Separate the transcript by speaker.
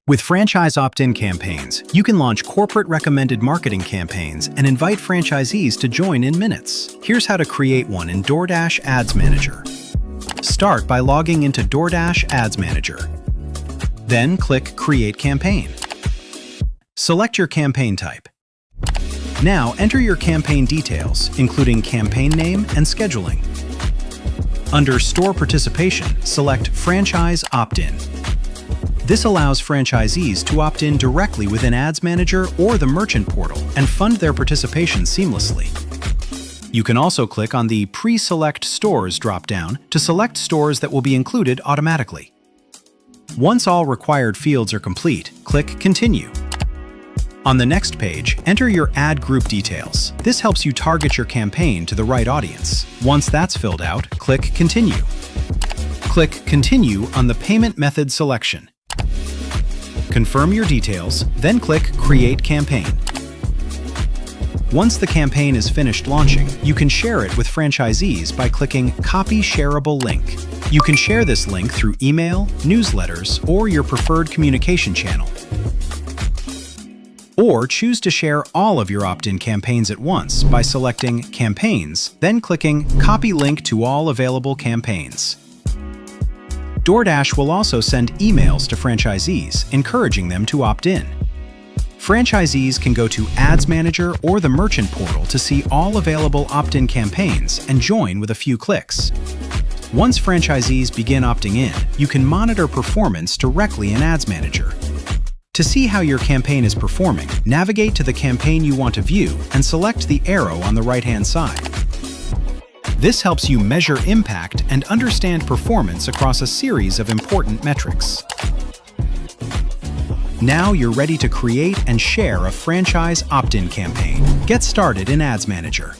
Speaker 1: With franchise opt-in campaigns, you can launch corporate recommended marketing campaigns and invite franchisees to join in minutes. Here's how to create one in DoorDash Ads Manager. Start by logging into DoorDash Ads Manager. Then click Create Campaign. Select your campaign type. Now enter your campaign details, including campaign name and scheduling. Under Store Participation, select Franchise Opt-in. This allows franchisees to opt in directly within Ads Manager or the Merchant Portal and fund their participation seamlessly. You can also click on the Pre-Select Stores drop-down to select stores that will be included automatically. Once all required fields are complete, click Continue. On the next page, enter your ad group details. This helps you target your campaign to the right audience. Once that's filled out, click Continue. Click Continue on the payment method selection. Confirm your details, then click Create Campaign. Once the campaign is finished launching, you can share it with franchisees by clicking Copy Shareable Link. You can share this link through email, newsletters, or your preferred communication channel. Or choose to share all of your opt-in campaigns at once by selecting Campaigns, then clicking Copy Link to all available campaigns. DoorDash will also send emails to franchisees, encouraging them to opt in. Franchisees can go to Ads Manager or the Merchant Portal to see all available opt-in campaigns and join with a few clicks. Once franchisees begin opting in, you can monitor performance directly in Ads Manager. To see how your campaign is performing, navigate to the campaign you want to view and select the arrow on the right-hand side. This helps you measure impact and understand performance across a series of important metrics. Now you're ready to create and share a franchise opt-in campaign. Get started in Ads Manager.